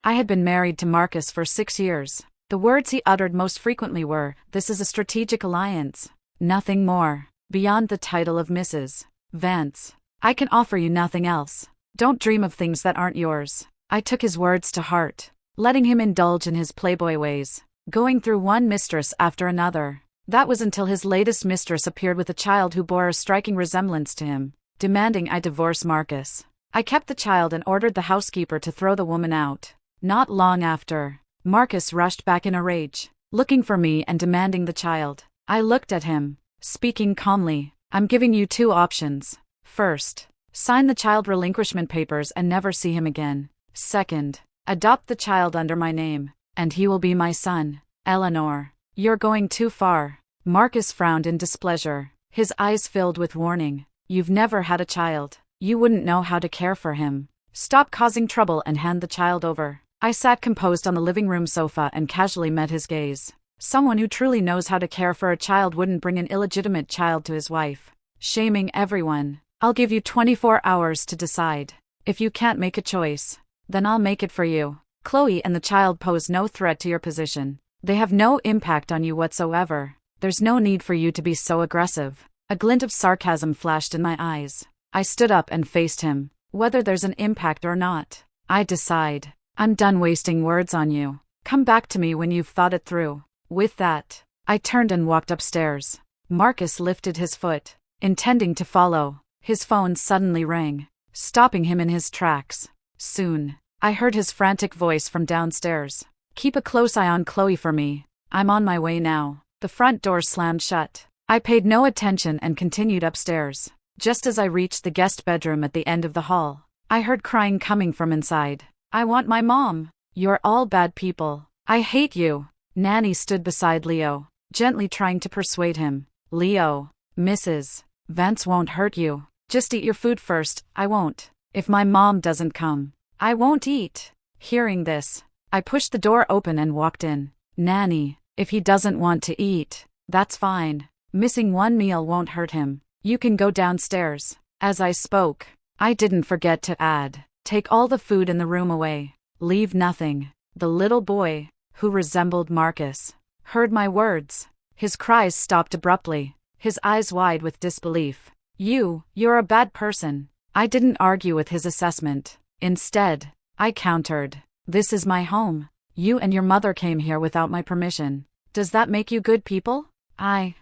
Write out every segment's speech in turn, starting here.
I had been married to Marcus for 6 years. The words he uttered most frequently were, "This is a strategic alliance." Nothing more. Beyond the title of Mrs. Vance. "I can offer you nothing else. Don't dream of things that aren't yours." I took his words to heart, letting him indulge in his playboy ways, going through one mistress after another. That was until his latest mistress appeared with a child who bore a striking resemblance to him, demanding I divorce Marcus. I kept the child and ordered the housekeeper to throw the woman out. Not long after, Marcus rushed back in a rage, looking for me and demanding the child. I looked at him, speaking calmly. "I'm giving you two options. First, sign the child relinquishment papers and never see him again. Second, adopt the child under my name, and he will be my son." "Eleanor, you're going too far." Marcus frowned in displeasure, his eyes filled with warning. "You've never had a child. You wouldn't know how to care for him. Stop causing trouble and hand the child over." I sat composed on the living room sofa and casually met his gaze. Someone who truly knows how to care for a child wouldn't bring an illegitimate child to his wife, shaming everyone. "I'll give you 24 hours to decide. If you can't make a choice, then I'll make it for you. Chloe and the child pose no threat to your position. They have no impact on you whatsoever. There's no need for you to be so aggressive." A glint of sarcasm flashed in my eyes. I stood up and faced him. "Whether there's an impact or not, I decide. I'm done wasting words on you. Come back to me when you've thought it through." With that, I turned and walked upstairs. Marcus lifted his foot, intending to follow. His phone suddenly rang, stopping him in his tracks. Soon, I heard his frantic voice from downstairs. "Keep a close eye on Chloe for me. I'm on my way now." The front door slammed shut. I paid no attention and continued upstairs. Just as I reached the guest bedroom at the end of the hall, I heard crying coming from inside. "I want my mom. You're all bad people. I hate you." Nanny stood beside Leo, gently trying to persuade him. "Leo, Mrs. Vance won't hurt you. Just eat your food first." "I won't. If my mom doesn't come, I won't eat." Hearing this, I pushed the door open and walked in. "Nanny, if he doesn't want to eat, that's fine. Missing one meal won't hurt him. You can go downstairs." As I spoke, I didn't forget to add, "Take all the food in the room away. Leave nothing." The little boy, who resembled Marcus, heard my words. His cries stopped abruptly, his eyes wide with disbelief. You're a bad person." I didn't argue with his assessment. Instead, I countered, "This is my home. You and your mother came here without my permission. Does that make you good people?"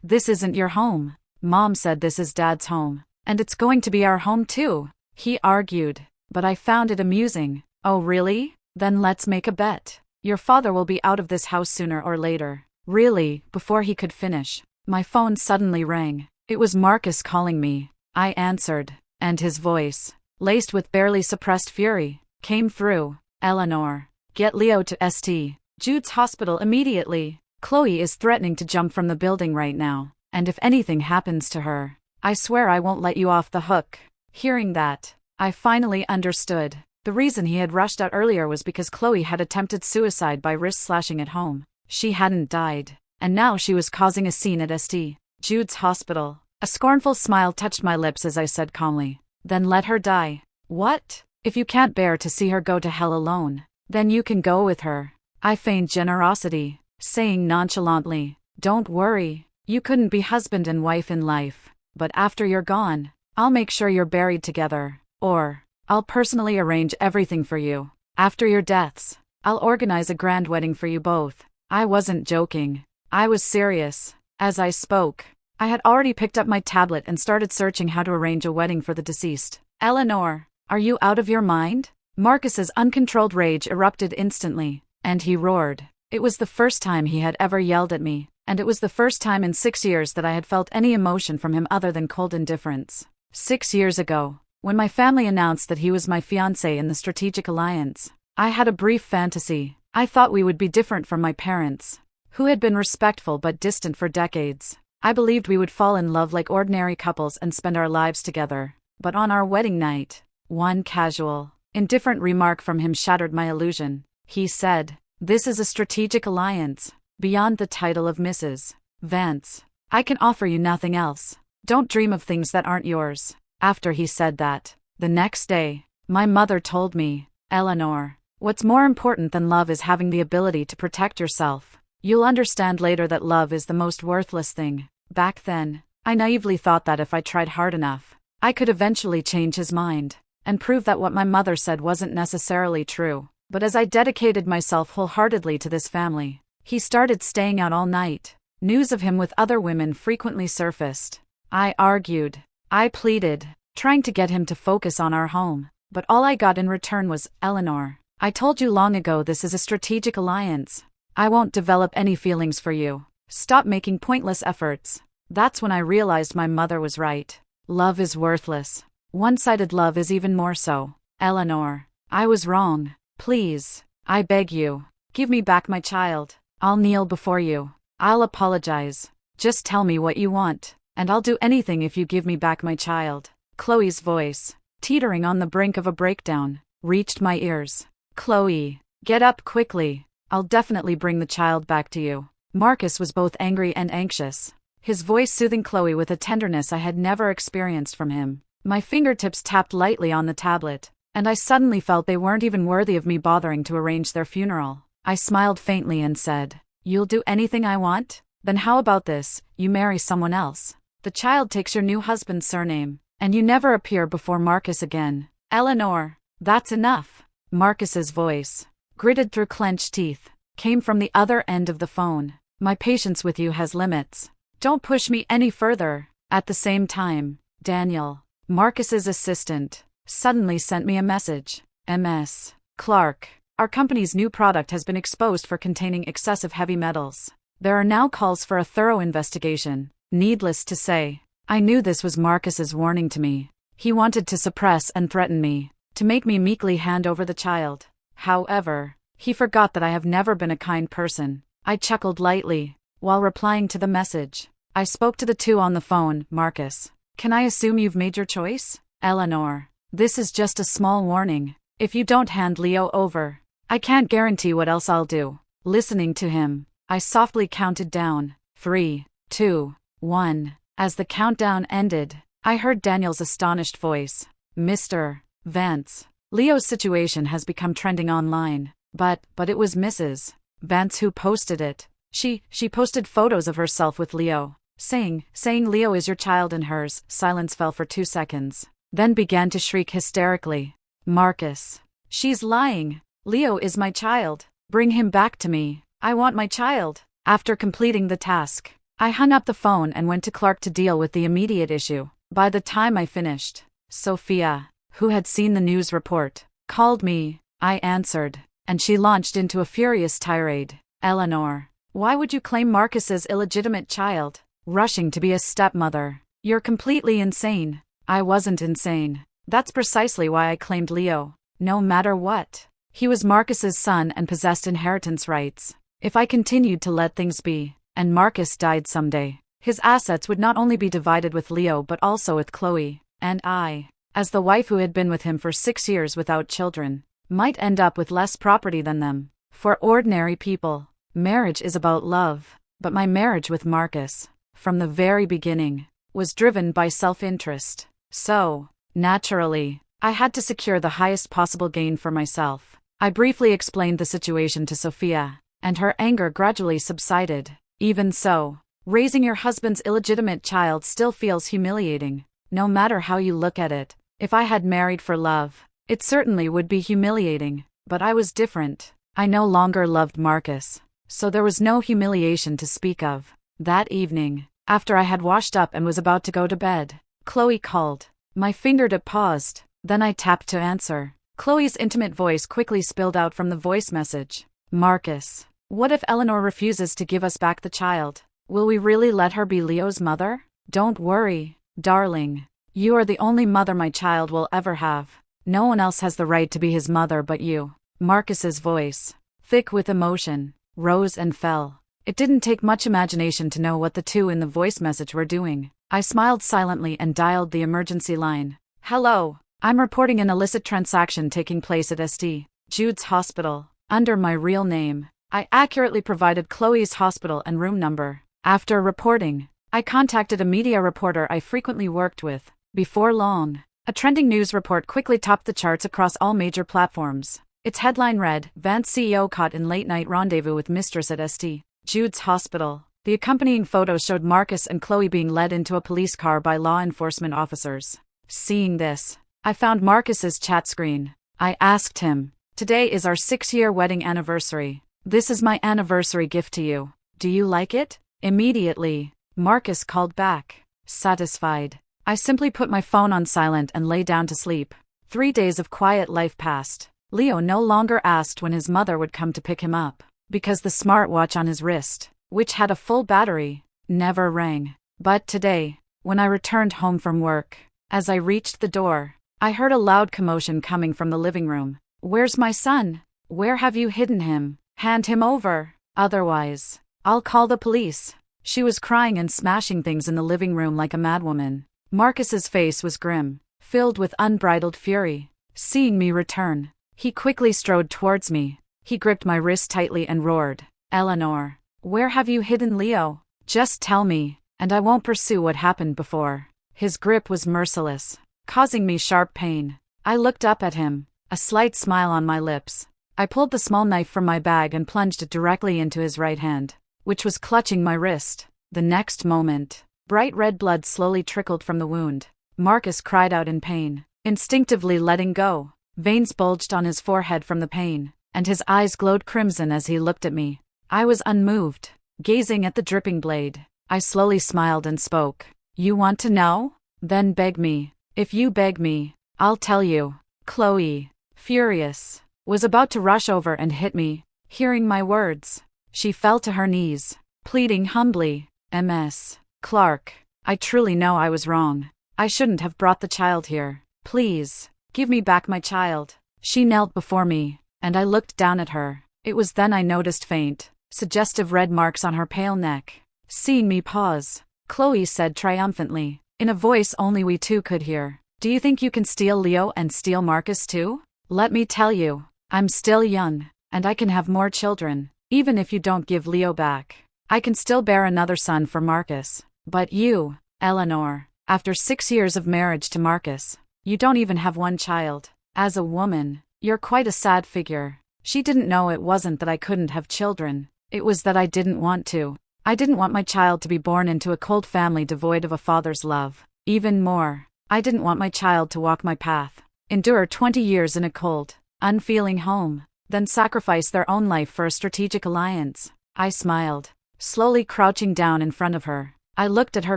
This isn't your home. Mom said this is Dad's home, and it's going to be our home too," he argued, but I found it amusing. "Oh really? Then let's make a bet. Your father will be out of this house sooner or later." "Really?" Before he could finish, my phone suddenly rang. It was Marcus calling me. I answered, and his voice, laced with barely suppressed fury, came through. "Eleanor, get Leo to St. Jude's Hospital immediately. Chloe is threatening to jump from the building right now, and if anything happens to her, I swear I won't let you off the hook." Hearing that, I finally understood. The reason he had rushed out earlier was because Chloe had attempted suicide by wrist slashing at home. She hadn't died, and now she was causing a scene at St. Jude's Hospital. A scornful smile touched my lips as I said calmly, "Then let her die." "What? If you can't bear to see her go to hell alone, then you can go with her." I feigned generosity, saying nonchalantly, "Don't worry, you couldn't be husband and wife in life, but after you're gone, I'll make sure you're buried together, or I'll personally arrange everything for you. After your deaths, I'll organize a grand wedding for you both." I wasn't joking. I was serious. As I spoke, I had already picked up my tablet and started searching how to arrange a wedding for the deceased. "Eleanor, are you out of your mind?" Marcus's uncontrolled rage erupted instantly, and he roared. It was the first time he had ever yelled at me, and it was the first time in 6 years that I had felt any emotion from him other than cold indifference. 6 years ago, when my family announced that he was my fiancé in the strategic alliance, I had a brief fantasy. I thought we would be different from my parents, who had been respectful but distant for decades. I believed we would fall in love like ordinary couples and spend our lives together. But on our wedding night, one casual, indifferent remark from him shattered my illusion. He said, "This is a strategic alliance. Beyond the title of Mrs. Vance, I can offer you nothing else. Don't dream of things that aren't yours." After he said that, the next day, my mother told me, "Eleanor, What's more important than love is having the ability to protect yourself. You'll understand later that love is the most worthless thing. Back then, I naively thought that if I tried hard enough, I could eventually change his mind and prove that what my mother said wasn't necessarily true. But as I dedicated myself wholeheartedly to this family, he started staying out all night. News of him with other women frequently surfaced. I argued. I pleaded, trying to get him to focus on our home. But all I got in return was, "Eleanor, I told you long ago this is a strategic alliance. I won't develop any feelings for you. Stop making pointless efforts." That's when I realized my mother was right. Love is worthless. One-sided love is even more so. Eleanor, I was wrong. Please, I beg you, give me back my child. I'll kneel before you. I'll apologize. Just tell me what you want, and I'll do anything if you give me back my child. Chloe's voice, teetering on the brink of a breakdown, reached my ears. Chloe, get up quickly. I'll definitely bring the child back to you. Marcus was both angry and anxious, his voice soothing Chloe with a tenderness I had never experienced from him. My fingertips tapped lightly on the tablet, and I suddenly felt they weren't even worthy of me bothering to arrange their funeral. I smiled faintly and said, "You'll do anything I want? Then how about this, you marry someone else. The child takes your new husband's surname, and you never appear before Marcus again." "Eleanor, that's enough." Marcus's voice, gritted through clenched teeth, came from the other end of the phone. "My patience with you has limits. Don't push me any further." At the same time, Daniel, Marcus's assistant, suddenly sent me a message. "Ms. Clark, our company's new product has been exposed for containing excessive heavy metals. There are now calls for a thorough investigation." Needless to say, I knew this was Marcus's warning to me. He wanted to suppress and threaten me, to make me meekly hand over the child. However, he forgot that I have never been a kind person. I chuckled lightly, while replying to the message. I spoke to the two on the phone. "Marcus, can I assume you've made your choice?" "Eleanor, this is just a small warning. If you don't hand Leo over, I can't guarantee what else I'll do." Listening to him, I softly counted down. 3, 2, 1. As the countdown ended, I heard Daniel's astonished voice. "Mr. Vance, Leo's situation has become trending online." But it was Mrs. Vance who posted it. She posted photos of herself with Leo, saying Leo is your child and hers. Silence fell for 2 seconds, then began to shriek hysterically. "Marcus, she's lying. Leo is my child. Bring him back to me. I want my child." After completing the task, I hung up the phone and went to Clark to deal with the immediate issue. By the time I finished, Sophia, who had seen the news report, called me. I answered, and she launched into a furious tirade. "Eleanor, why would you claim Marcus's illegitimate child? Rushing to be a stepmother. You're completely insane." I wasn't insane. That's precisely why I claimed Leo. No matter what, he was Marcus's son and possessed inheritance rights. If I continued to let things be, and Marcus died someday, his assets would not only be divided with Leo but also with Chloe, and I, as the wife who had been with him for 6 years without children, might end up with less property than them. For ordinary people, marriage is about love, but my marriage with Marcus, from the very beginning, was driven by self-interest. So, naturally, I had to secure the highest possible gain for myself. I briefly explained the situation to Sophia, and her anger gradually subsided. "Even so, raising your husband's illegitimate child still feels humiliating. No matter how you look at it, if I had married for love, it certainly would be humiliating. But I was different. I no longer loved Marcus, so there was no humiliation to speak of." That evening, after I had washed up and was about to go to bed, Chloe called. My fingertip paused, then I tapped to answer. Chloe's intimate voice quickly spilled out from the voice message. "Marcus, what if Eleanor refuses to give us back the child? Will we really let her be Leo's mother?" "Don't worry, darling. You are the only mother my child will ever have. No one else has the right to be his mother but you." Marcus's voice, thick with emotion, rose and fell. It didn't take much imagination to know what the two in the voice message were doing. I smiled silently and dialed the emergency line. "Hello, I'm reporting an illicit transaction taking place at St. Jude's Hospital, under my real name." I accurately provided Chloe's hospital and room number. After reporting, I contacted a media reporter I frequently worked with. Before long, a trending news report quickly topped the charts across all major platforms. Its headline read, Vance CEO caught in late-night rendezvous with mistress at St. Jude's Hospital. The accompanying photos showed Marcus and Chloe being led into a police car by law enforcement officers. Seeing this, I found Marcus's chat screen. I asked him, "Today is our 6-year wedding anniversary. This is my anniversary gift to you. Do you like it?" Immediately, Marcus called back, satisfied. I simply put my phone on silent and lay down to sleep. 3 days of quiet life passed. Leo no longer asked when his mother would come to pick him up, because the smartwatch on his wrist, which had a full battery, never rang. But today, when I returned home from work, as I reached the door, I heard a loud commotion coming from the living room. "Where's my son? Where have you hidden him? Hand him over. Otherwise, I'll call the police." She was crying and smashing things in the living room like a madwoman. Marcus's face was grim, filled with unbridled fury. Seeing me return, he quickly strode towards me. He gripped my wrist tightly and roared, "Eleanor, where have you hidden Leo? Just tell me, and I won't pursue what happened before." His grip was merciless, causing me sharp pain. I looked up at him, a slight smile on my lips. I pulled the small knife from my bag and plunged it directly into his right hand, which was clutching my wrist. The next moment, bright red blood slowly trickled from the wound. Marcus cried out in pain, instinctively letting go. Veins bulged on his forehead from the pain, and his eyes glowed crimson as he looked at me. I was unmoved, gazing at the dripping blade. I slowly smiled and spoke. "You want to know? Then beg me. If you beg me, I'll tell you." Chloe, furious, was about to rush over and hit me. Hearing my words, she fell to her knees, pleading humbly, "Ms. Clark, I truly know I was wrong. I shouldn't have brought the child here. Please, give me back my child." She knelt before me, and I looked down at her. It was then I noticed faint, suggestive red marks on her pale neck. Seeing me pause, Chloe said triumphantly, in a voice only we two could hear, "Do you think you can steal Leo and steal Marcus too? Let me tell you, I'm still young, and I can have more children. Even if you don't give Leo back, I can still bear another son for Marcus. But you, Eleanor, after 6 years of marriage to Marcus, you don't even have one child. As a woman, you're quite a sad figure." She didn't know it wasn't that I couldn't have children. It was that I didn't want to. I didn't want my child to be born into a cold family devoid of a father's love. Even more, I didn't want my child to walk my path, endure 20 years in a cold, unfeeling home, then sacrifice their own life for a strategic alliance. I smiled, slowly crouching down in front of her. I looked at her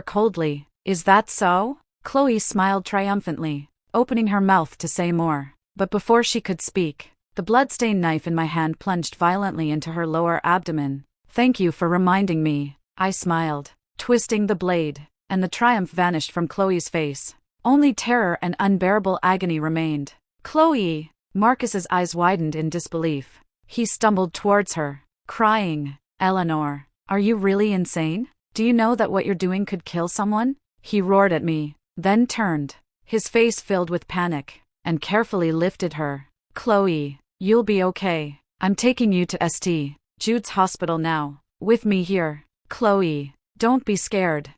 coldly. "Is that so?" Chloe smiled triumphantly, opening her mouth to say more. But before she could speak, the blood-stained knife in my hand plunged violently into her lower abdomen. "Thank you for reminding me," I smiled, twisting the blade, and the triumph vanished from Chloe's face. Only terror and unbearable agony remained. "Chloe!" Marcus's eyes widened in disbelief. He stumbled towards her, crying, "Eleanor, are you really insane? Do you know that what you're doing could kill someone?" He roared at me, then turned, his face filled with panic, and carefully lifted her. "Chloe, you'll be okay. I'm taking you to St. Jude's Hospital now. With me here. Chloe, don't be scared.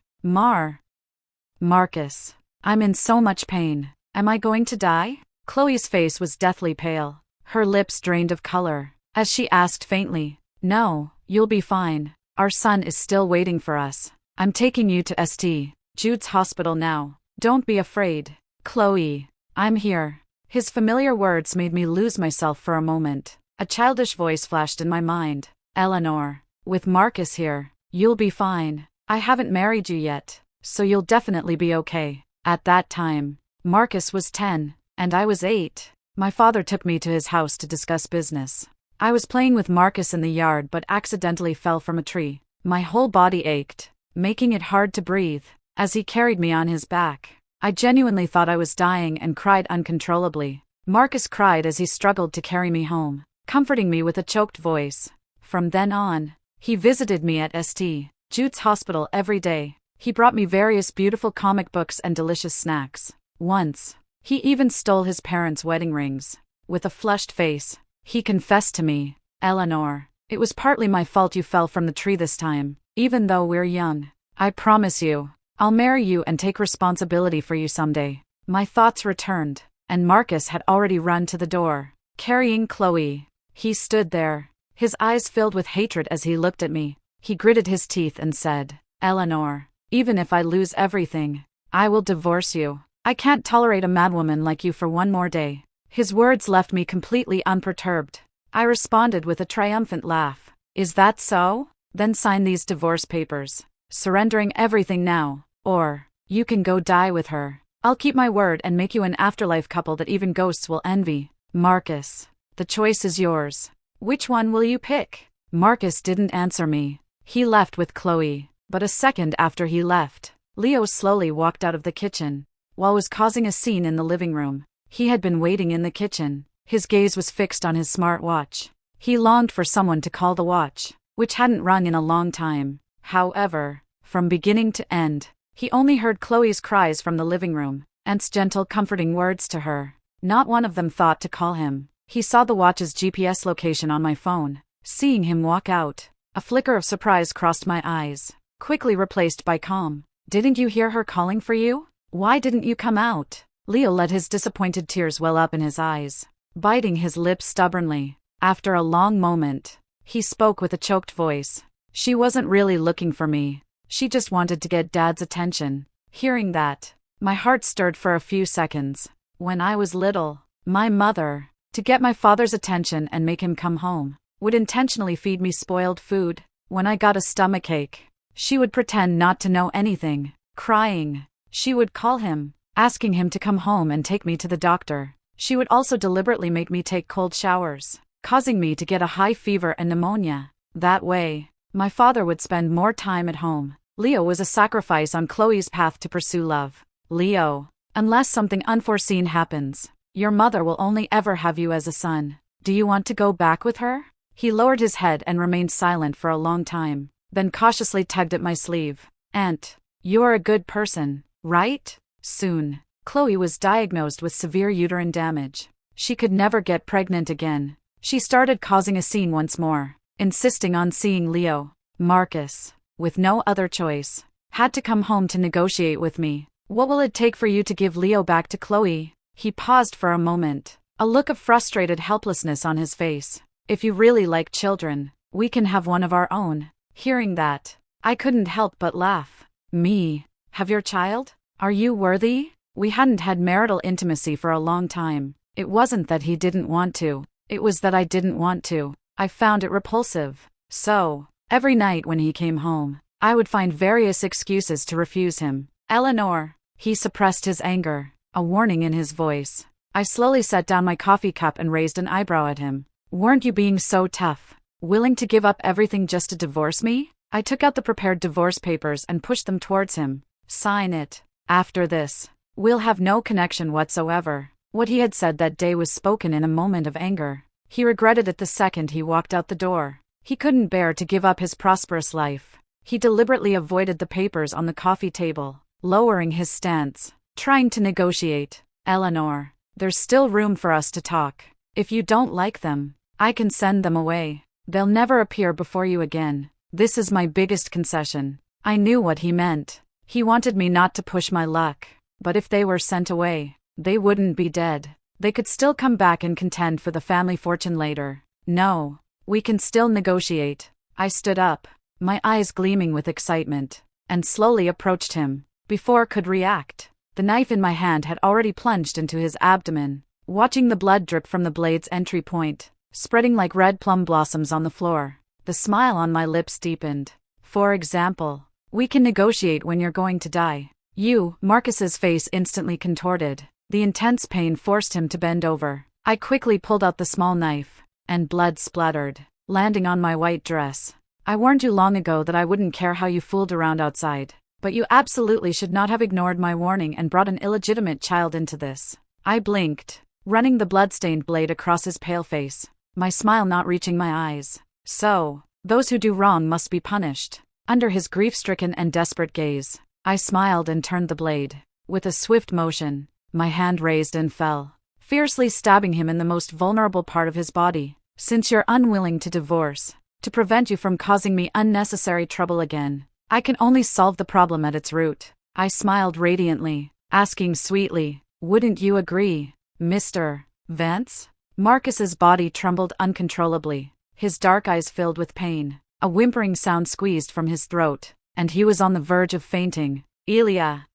Marcus, I'm in so much pain. Am I going to die?" Chloe's face was deathly pale, her lips drained of color, as she asked faintly, "No, you'll be fine. Our son is still waiting for us. I'm taking you to St. Jude's Hospital now. Don't be afraid. Chloe, I'm here." His familiar words made me lose myself for a moment. A childish voice flashed in my mind. "Eleanor, with Marcus here, you'll be fine. I haven't married you yet, so you'll definitely be okay." At that time, Marcus was 10, and I was 8. My father took me to his house to discuss business. I was playing with Marcus in the yard but accidentally fell from a tree. My whole body ached, making it hard to breathe, as he carried me on his back. I genuinely thought I was dying and cried uncontrollably. Marcus cried as he struggled to carry me home, comforting me with a choked voice. From then on, he visited me at St. Jude's Hospital every day. He brought me various beautiful comic books and delicious snacks. Once, he even stole his parents' wedding rings. With a flushed face, he confessed to me, "Eleanor, it was partly my fault you fell from the tree this time. Even though we're young, I promise you, I'll marry you and take responsibility for you someday." My thoughts returned, and Marcus had already run to the door. carrying Chloe. He stood there, his eyes filled with hatred as he looked at me. He gritted his teeth and said, "Eleanor, even if I lose everything, I will divorce you. I can't tolerate a madwoman like you for one more day." His words left me completely unperturbed. I responded with a triumphant laugh. "Is that so? Then sign these divorce papers, surrendering everything now, or you can go die with her. I'll keep my word and make you an afterlife couple that even ghosts will envy. Marcus, the choice is yours. Which one will you pick?" Marcus didn't answer me. He left with Chloe, but a second after he left, Leo slowly walked out of the kitchen, while was causing a scene in the living room. He had been waiting in the kitchen. His gaze was fixed on his smartwatch. He longed for someone to call the watch, which hadn't rung in a long time. However, from beginning to end, he only heard Chloe's cries from the living room, Aunt's gentle comforting words to her. Not one of them thought to call him. He saw the watch's GPS location on my phone. Seeing him walk out, a flicker of surprise crossed my eyes, quickly replaced by calm. "Didn't you hear her calling for you? Why didn't you come out?" Leo let his disappointed tears well up in his eyes, biting his lips stubbornly. After a long moment, he spoke with a choked voice. "She wasn't really looking for me. She just wanted to get Dad's attention." Hearing that, my heart stirred for a few seconds. When I was little, my mother, to get my father's attention and make him come home, would intentionally feed me spoiled food. When I got a stomachache, she would pretend not to know anything. Crying, she would call him, asking him to come home and take me to the doctor. She would also deliberately make me take cold showers, causing me to get a high fever and pneumonia. That way, my father would spend more time at home. Leo was a sacrifice on Chloe's path to pursue love. "Leo, unless something unforeseen happens, your mother will only ever have you as a son. Do you want to go back with her?" He lowered his head and remained silent for a long time, then cautiously tugged at my sleeve. "Aunt, you're a good person, right?" Soon, Chloe was diagnosed with severe uterine damage. She could never get pregnant again. She started causing a scene once more, insisting on seeing Leo. Marcus, with no other choice, had to come home to negotiate with me. "What will it take for you to give Leo back to Chloe?" He paused for a moment, a look of frustrated helplessness on his face. "If you really like children, we can have one of our own." Hearing that, I couldn't help but laugh. "Me? Have your child? Are you worthy?" We hadn't had marital intimacy for a long time. It wasn't that he didn't want to, it was that I didn't want to. I found it repulsive. So, every night when he came home, I would find various excuses to refuse him. "Eleanor." He suppressed his anger, a warning in his voice. I slowly set down my coffee cup and raised an eyebrow at him. "Weren't you being so tough? Willing to give up everything just to divorce me?" I took out the prepared divorce papers and pushed them towards him. "Sign it. After this, we'll have no connection whatsoever." What he had said that day was spoken in a moment of anger. He regretted it the second he walked out the door. He couldn't bear to give up his prosperous life. He deliberately avoided the papers on the coffee table, lowering his stance, trying to negotiate. "Eleanor, there's still room for us to talk. If you don't like them, I can send them away. They'll never appear before you again. This is my biggest concession." I knew what he meant. He wanted me not to push my luck. But if they were sent away, they wouldn't be dead. They could still come back and contend for the family fortune later. "No, we can still negotiate." I stood up, my eyes gleaming with excitement, and slowly approached him. Before I could react, the knife in my hand had already plunged into his abdomen. Watching the blood drip from the blade's entry point, spreading like red plum blossoms on the floor, the smile on my lips deepened. "For example, we can negotiate when you're going to die." "You?" Marcus's face instantly contorted. The intense pain forced him to bend over. I quickly pulled out the small knife, and blood splattered, landing on my white dress. "I warned you long ago that I wouldn't care how you fooled around outside, but you absolutely should not have ignored my warning and brought an illegitimate child into this." I blinked, running the blood-stained blade across his pale face, my smile not reaching my eyes. "So, those who do wrong must be punished." Under his grief-stricken and desperate gaze, I smiled and turned the blade. With a swift motion, my hand raised and fell, fiercely stabbing him in the most vulnerable part of his body. "Since you're unwilling to divorce, to prevent you from causing me unnecessary trouble again, I can only solve the problem at its root." I smiled radiantly, asking sweetly, "Wouldn't you agree, Mr. Vance?" Marcus's body trembled uncontrollably. His dark eyes filled with pain. A whimpering sound squeezed from his throat, and he was on the verge of fainting. Elia.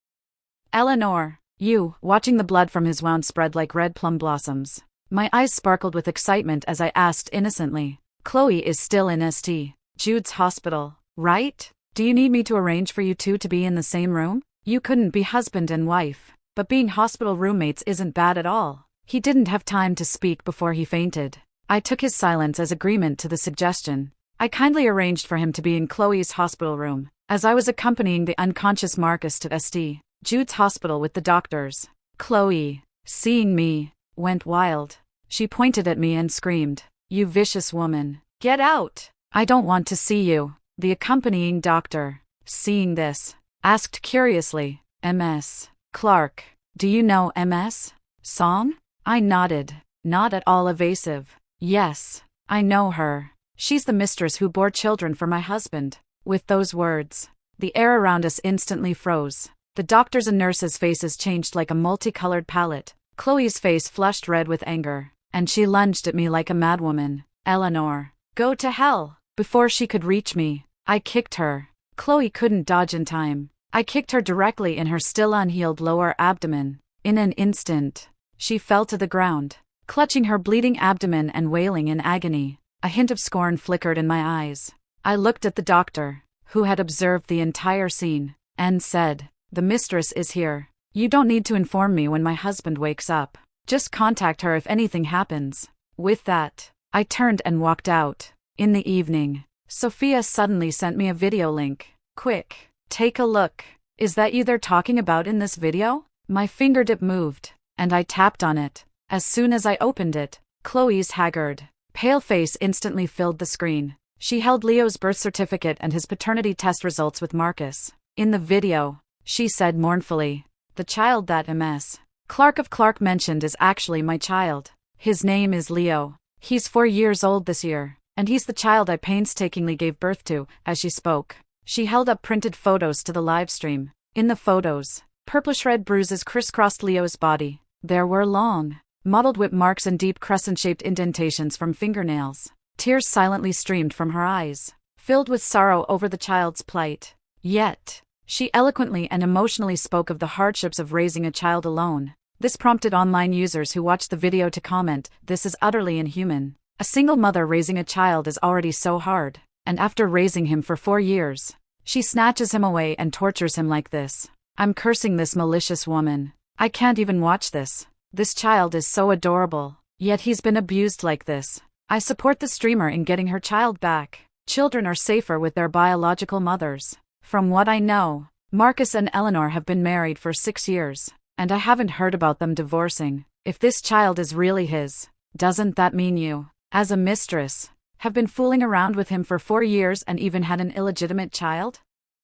Eleanor. You, watching the blood from his wound spread like red plum blossoms. My eyes sparkled with excitement as I asked innocently. Chloe is still in St. Jude's Hospital, right? Do you need me to arrange for you two to be in the same room? You couldn't be husband and wife, but being hospital roommates isn't bad at all. He didn't have time to speak before he fainted. I took his silence as agreement to the suggestion. I kindly arranged for him to be in Chloe's hospital room, as I was accompanying the unconscious Marcus to St. Jude's Hospital with the doctors. Chloe, seeing me, went wild. She pointed at me and screamed, "You vicious woman. Get out! I don't want to see you." The accompanying doctor, seeing this, asked curiously, "Ms. Clark, do you know Ms. Song?" I nodded, not at all evasive. "Yes, I know her. She's the mistress who bore children for my husband." With those words, the air around us instantly froze. The doctors' and nurses' faces changed like a multicolored palette. Chloe's face flushed red with anger, and she lunged at me like a madwoman. "Eleanor, go to hell!" Before she could reach me, I kicked her. Chloe couldn't dodge in time. I kicked her directly in her still unhealed lower abdomen. In an instant, she fell to the ground, clutching her bleeding abdomen and wailing in agony. A hint of scorn flickered in my eyes. I looked at the doctor, who had observed the entire scene, and said, "The mistress is here. You don't need to inform me when my husband wakes up. Just contact her if anything happens." With that, I turned and walked out. In the evening, Sophia suddenly sent me a video link. "Quick, take a look. Is that you they're talking about in this video?" My fingertip moved, and I tapped on it. As soon as I opened it, Chloe's haggard, pale face instantly filled the screen. She held Leo's birth certificate and his paternity test results with Marcus. In the video, she said mournfully, "The child that Ms. Clark of Clark mentioned is actually my child. His name is Leo. He's 4 years old this year, and he's the child I painstakingly gave birth to." As she spoke, she held up printed photos to the live stream. In the photos, purplish-red bruises crisscrossed Leo's body. There were long, mottled whip marks and deep crescent-shaped indentations from fingernails. Tears silently streamed from her eyes, filled with sorrow over the child's plight. Yet, she eloquently and emotionally spoke of the hardships of raising a child alone. This prompted online users who watched the video to comment, "This is utterly inhuman. A single mother raising a child is already so hard, and after raising him for 4 years, she snatches him away and tortures him like this. I'm cursing this malicious woman. I can't even watch this. This child is so adorable, yet he's been abused like this." I support the streamer in getting her child back. Children are safer with their biological mothers. From what I know, Marcus and Eleanor have been married for 6 years, and I haven't heard about them divorcing. If this child is really his, doesn't that mean you, as a mistress, have been fooling around with him for 4 years and even had an illegitimate child?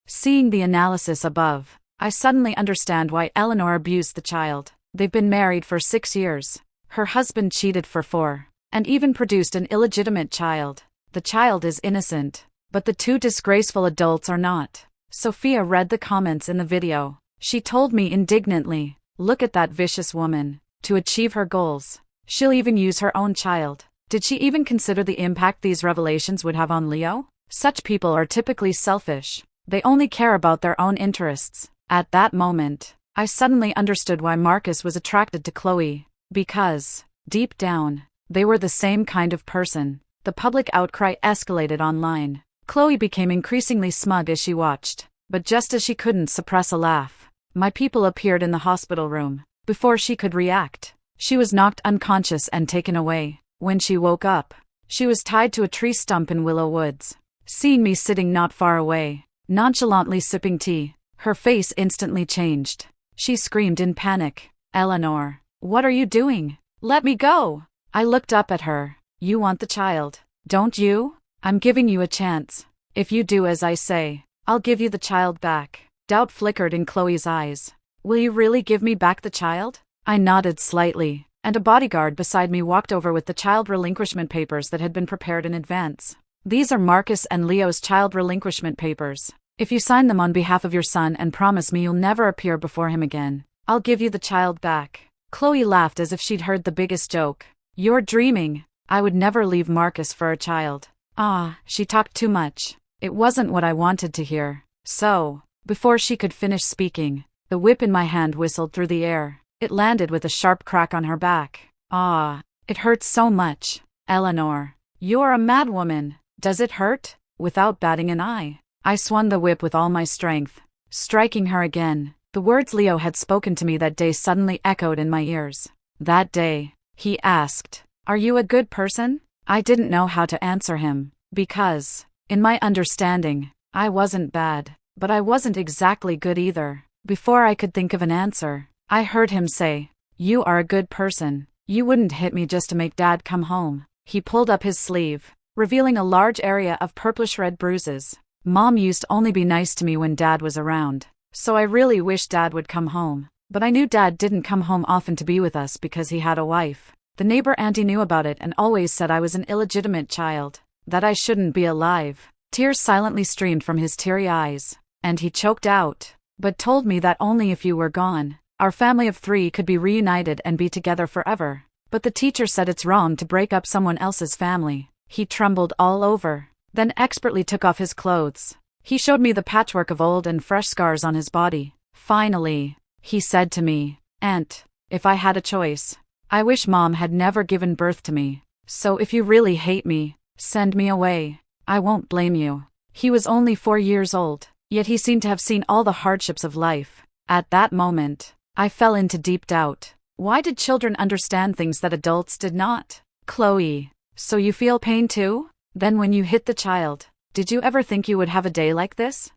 Seeing the analysis above, I suddenly understand why Eleanor abused the child. They've been married for 6 years. Her husband cheated for 4. And even produced an illegitimate child. The child is innocent, but the 2 disgraceful adults are not. Sophia read the comments in the video. She told me indignantly, "Look at that vicious woman. To achieve her goals, she'll even use her own child." Did she even consider the impact these revelations would have on Leo? Such people are typically selfish. They only care about their own interests. At that moment, I suddenly understood why Marcus was attracted to Chloe. Because, deep down, they were the same kind of person. The public outcry escalated online. Chloe became increasingly smug as she watched, but just as she couldn't suppress a laugh, my people appeared in the hospital room. Before she could react, she was knocked unconscious and taken away. When she woke up, she was tied to a tree stump in Willow Woods. Seeing me sitting not far away, nonchalantly sipping tea, her face instantly changed. She screamed in panic, "Eleanor, what are you doing? Let me go!" I looked up at her. "You want the child, don't you? I'm giving you a chance. If you do as I say, I'll give you the child back." Doubt flickered in Chloe's eyes. "Will you really give me back the child?" I nodded slightly, and a bodyguard beside me walked over with the child relinquishment papers that had been prepared in advance. "These are Marcus and Leo's child relinquishment papers. If you sign them on behalf of your son and promise me you'll never appear before him again, I'll give you the child back." Chloe laughed as if she'd heard the biggest joke. You're dreaming. I would never leave Marcus for a child. Ah, she talked too much. It wasn't what I wanted to hear. So, before she could finish speaking, the whip in my hand whistled through the air. It landed with a sharp crack on her back. Ah, it hurts so much. Eleanor, you're a madwoman. Does it hurt? Without batting an eye, I swung the whip with all my strength, striking her again. The words Leo had spoken to me that day suddenly echoed in my ears. That day, he asked, "Are you a good person?" I didn't know how to answer him, because, in my understanding, I wasn't bad, but I wasn't exactly good either. Before I could think of an answer, I heard him say, "You are a good person. You wouldn't hit me just to make Dad come home." He pulled up his sleeve, revealing a large area of purplish-red bruises. Mom used to only be nice to me when Dad was around, so I really wished Dad would come home. But I knew Dad didn't come home often to be with us because he had a wife. The neighbor auntie knew about it and always said I was an illegitimate child, that I shouldn't be alive. Tears silently streamed from his teary eyes, and he choked out, "But told me that only if you were gone, our family of 3 could be reunited and be together forever. But the teacher said it's wrong to break up someone else's family." He trembled all over, then expertly took off his clothes. He showed me the patchwork of old and fresh scars on his body. Finally, he said to me, "Aunt, if I had a choice, I wish Mom had never given birth to me. So if you really hate me, send me away. I won't blame you." He was only 4 years old, yet he seemed to have seen all the hardships of life. At that moment, I fell into deep doubt. Why did children understand things that adults did not? "Chloe, so you feel pain too? Then when you hit the child, did you ever think you would have a day like this?"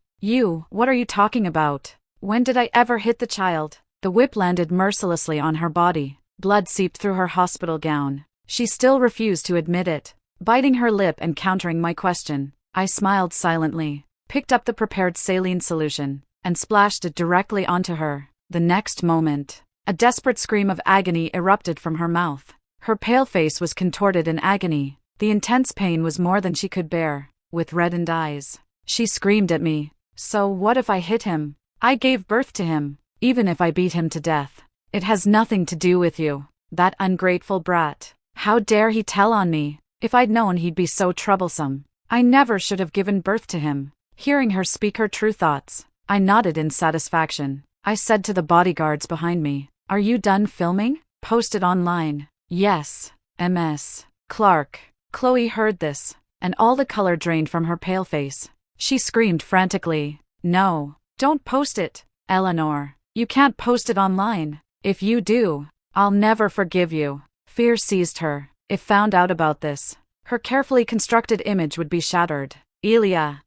What are you talking about? When did I ever hit the child?" The whip landed mercilessly on her body. Blood seeped through her hospital gown. She still refused to admit it, biting her lip and countering my question. I smiled silently, picked up the prepared saline solution, and splashed it directly onto her. The next moment, a desperate scream of agony erupted from her mouth. Her pale face was contorted in agony. The intense pain was more than she could bear. With reddened eyes, she screamed at me, "So what if I hit him? I gave birth to him. Even if I beat him to death, it has nothing to do with you. That ungrateful brat. How dare he tell on me? If I'd known he'd be so troublesome, I never should have given birth to him." Hearing her speak her true thoughts, I nodded in satisfaction. I said to the bodyguards behind me, "Are you done filming? Post it online." "Yes, Ms. Clark." Chloe heard this, and all the color drained from her pale face. She screamed frantically, "No, don't post it, Eleanor. You can't post it online. If you do, I'll never forgive you." Fear seized her. If found out about this, her carefully constructed image would be shattered. "Elia.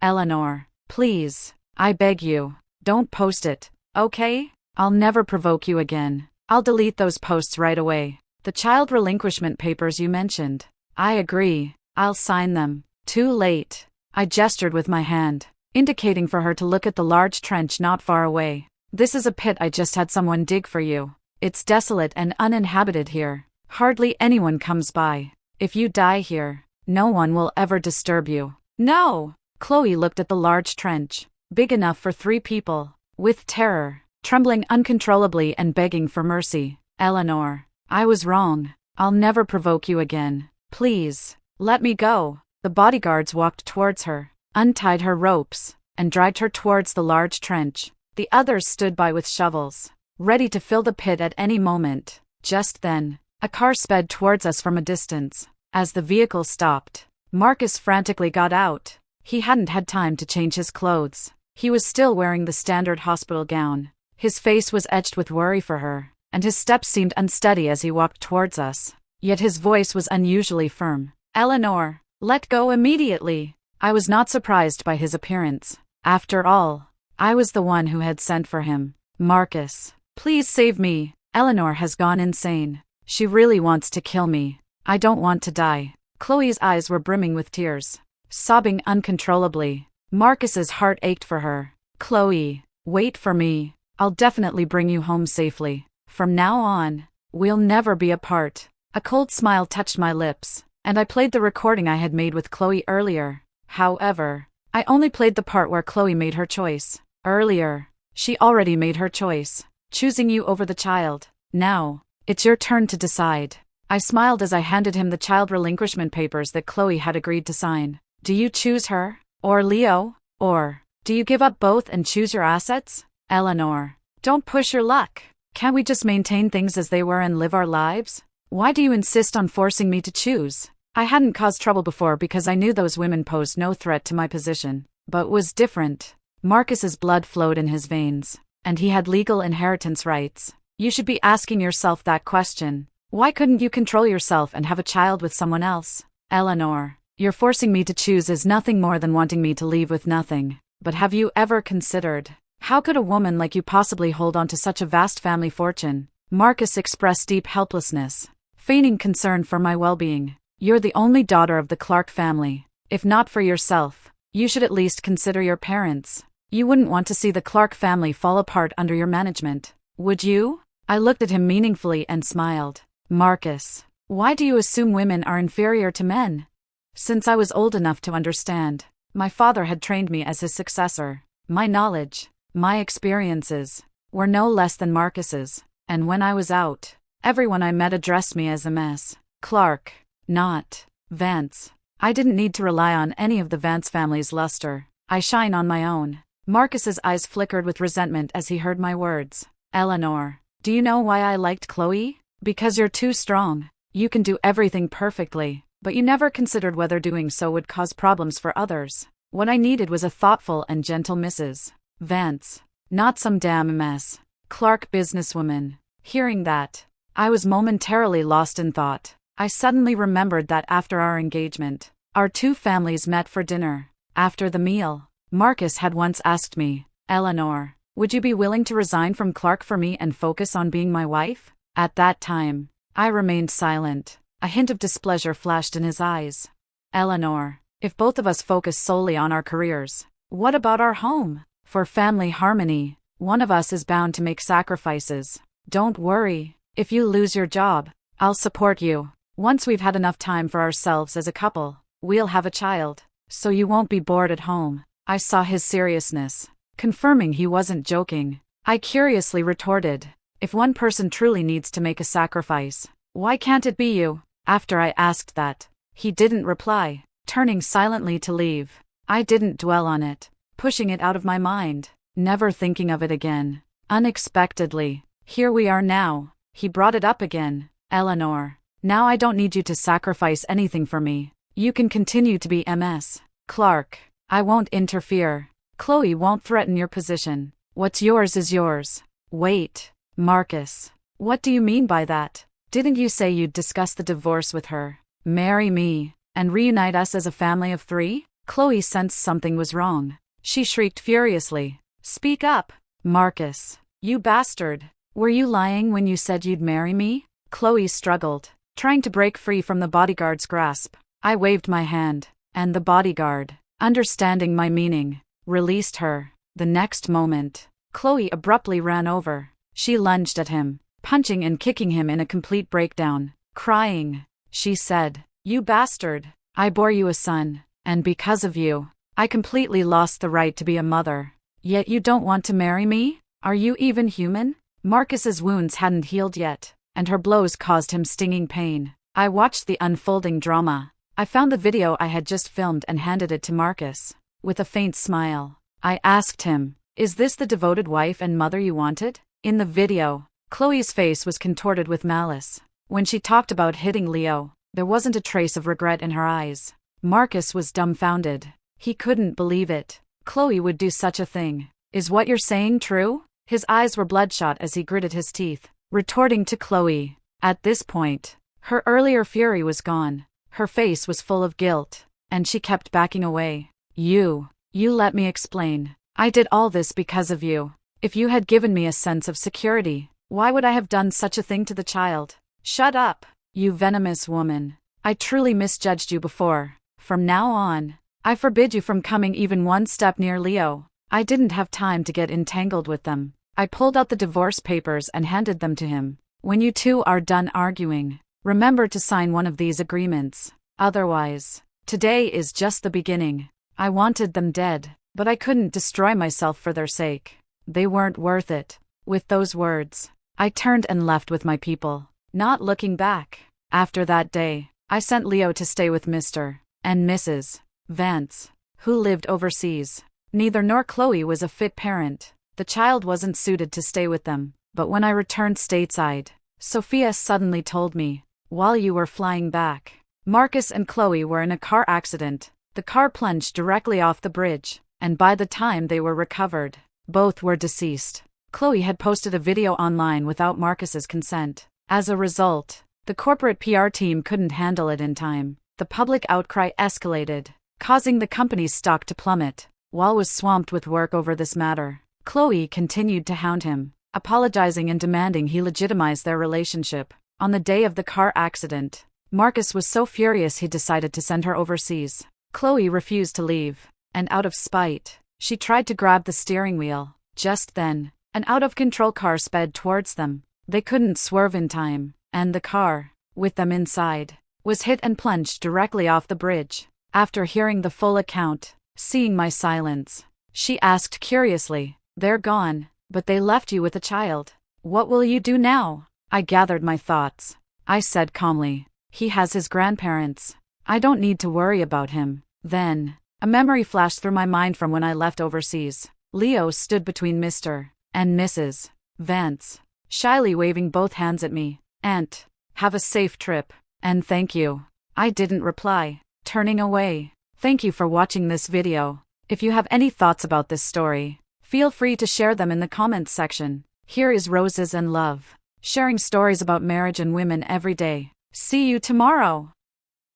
Eleanor, please, I beg you, don't post it, okay? I'll never provoke you again. I'll delete those posts right away." "The child relinquishment papers you mentioned. I agree. I'll sign them." Too late. I gestured with my hand, indicating for her to look at the large trench not far away. "This is a pit I just had someone dig for you. It's desolate and uninhabited here. Hardly anyone comes by. If you die here, no one will ever disturb you." "No!" Chloe looked at the large trench, big enough for 3 people, with terror, trembling uncontrollably and begging for mercy. "Eleanor, I was wrong. I'll never provoke you again. Please, let me go." The bodyguards walked towards her, untied her ropes, and dragged her towards the large trench. The others stood by with shovels, ready to fill the pit at any moment. Just then, a car sped towards us from a distance. As the vehicle stopped, Marcus frantically got out. He hadn't had time to change his clothes. He was still wearing the standard hospital gown. His face was etched with worry for her, and his steps seemed unsteady as he walked towards us. Yet his voice was unusually firm. "Eleanor, let go immediately." I was not surprised by his appearance. After all, I was the one who had sent for him. "Marcus, please save me. Eleanor has gone insane. She really wants to kill me. I don't want to die." Chloe's eyes were brimming with tears, sobbing uncontrollably. Marcus's heart ached for her. "Chloe, wait for me. I'll definitely bring you home safely. From now on, we'll never be apart." A cold smile touched my lips, and I played the recording I had made with Chloe earlier. However, I only played the part where Chloe made her choice. Earlier, she already made her choice, choosing you over the child. Now, it's your turn to decide. I smiled as I handed him the child relinquishment papers that Chloe had agreed to sign. Do you choose her? Or Leo? Or do you give up both and choose your assets? Eleanor, don't push your luck. Can't we just maintain things as they were and live our lives? Why do you insist on forcing me to choose? I hadn't caused trouble before because I knew those women posed no threat to my position. But was different. Marcus's blood flowed in his veins, and he had legal inheritance rights. You should be asking yourself that question. Why couldn't you control yourself and have a child with someone else? Eleanor, you're forcing me to choose is nothing more than wanting me to leave with nothing. But have you ever considered, how could a woman like you possibly hold on to such a vast family fortune? Marcus expressed deep helplessness, feigning concern for my well-being. You're the only daughter of the Clark family. If not for yourself, you should at least consider your parents. You wouldn't want to see the Clark family fall apart under your management, would you? I looked at him meaningfully and smiled. Marcus, why do you assume women are inferior to men? Since I was old enough to understand, my father had trained me as his successor. My knowledge, my experiences, were no less than Marcus's, and when I was out, everyone I met addressed me as Ms. Clark, not Vance. I didn't need to rely on any of the Vance family's luster. I shine on my own. Marcus's eyes flickered with resentment as he heard my words. Eleanor, do you know why I liked Chloe? Because you're too strong. You can do everything perfectly, but you never considered whether doing so would cause problems for others. What I needed was a thoughtful and gentle Mrs. Vance, not some damn Ms. Clark businesswoman. Hearing that, I was momentarily lost in thought. I suddenly remembered that after our engagement, our two families met for dinner. After the meal, Marcus had once asked me, Eleanor, would you be willing to resign from Clark for me and focus on being my wife? At that time, I remained silent. A hint of displeasure flashed in his eyes. Eleanor, if both of us focus solely on our careers, what about our home? For family harmony, one of us is bound to make sacrifices. Don't worry, if you lose your job, I'll support you. Once we've had enough time for ourselves as a couple, we'll have a child, so you won't be bored at home. I saw his seriousness, confirming he wasn't joking. I curiously retorted, if one person truly needs to make a sacrifice, why can't it be you? After I asked that, he didn't reply, turning silently to leave. I didn't dwell on it, pushing it out of my mind, never thinking of it again. Unexpectedly, here we are now. He brought it up again. Eleanor, now I don't need you to sacrifice anything for me. You can continue to be Ms. Clark. I won't interfere. Chloe won't threaten your position. What's yours is yours. Wait, Marcus. What do you mean by that? Didn't you say you'd discuss the divorce with her, marry me, and reunite us as a family of three? Chloe sensed something was wrong. She shrieked furiously. Speak up, Marcus. You bastard. Were you lying when you said you'd marry me? Chloe struggled, trying to break free from the bodyguard's grasp. I waved my hand, and the bodyguard, understanding my meaning, released her. The next moment, Chloe abruptly ran over. She lunged at him, punching and kicking him in a complete breakdown. Crying, she said, You bastard, I bore you a son, and because of you, I completely lost the right to be a mother. Yet you don't want to marry me? Are you even human? Marcus's wounds hadn't healed yet, and her blows caused him stinging pain. I watched the unfolding drama. I found the video I had just filmed and handed it to Marcus. With a faint smile, I asked him, Is this the devoted wife and mother you wanted? In the video, Chloe's face was contorted with malice. When she talked about hitting Leo, there wasn't a trace of regret in her eyes. Marcus was dumbfounded. He couldn't believe it. Chloe would do such a thing. Is what you're saying true? His eyes were bloodshot as he gritted his teeth, retorting to Chloe. At this point, her earlier fury was gone. Her face was full of guilt, and she kept backing away. You let me explain. I did all this because of you. If you had given me a sense of security, why would I have done such a thing to the child? Shut up, you venomous woman. I truly misjudged you before. From now on, I forbid you from coming even one step near Leo. I didn't have time to get entangled with them. I pulled out the divorce papers and handed them to him. When you two are done arguing, remember to sign one of these agreements. Otherwise, today is just the beginning. I wanted them dead, but I couldn't destroy myself for their sake. They weren't worth it. With those words, I turned and left with my people, not looking back. After that day, I sent Leo to stay with Mr. and Mrs. Vance, who lived overseas. Neither nor Chloe was a fit parent. The child wasn't suited to stay with them. But when I returned stateside, Sophia suddenly told me, while you were flying back, Marcus and Chloe were in a car accident. The car plunged directly off the bridge, and by the time they were recovered, both were deceased. Chloe had posted a video online without Marcus's consent. As a result, the corporate PR team couldn't handle it in time. The public outcry escalated, causing the company's stock to plummet. Wall was swamped with work over this matter. Chloe continued to hound him, apologizing and demanding he legitimize their relationship. On the day of the car accident, Marcus was so furious he decided to send her overseas. Chloe refused to leave, and out of spite, she tried to grab the steering wheel. Just then, an out-of-control car sped towards them. They couldn't swerve in time, and the car, with them inside, was hit and plunged directly off the bridge. After hearing the full account, seeing my silence, she asked curiously, "They're gone, but they left you with a child. What will you do now?" I gathered my thoughts. I said calmly, "He has his grandparents. I don't need to worry about him." Then, a memory flashed through my mind from when I left overseas. Leo stood between Mr. and Mrs. Vance, shyly waving both hands at me. "Aunt, have a safe trip, and thank you." I didn't reply, turning away. Thank you for watching this video. If you have any thoughts about this story, feel free to share them in the comments section. Here is Roses and Love, sharing stories about marriage and women every day. See you tomorrow.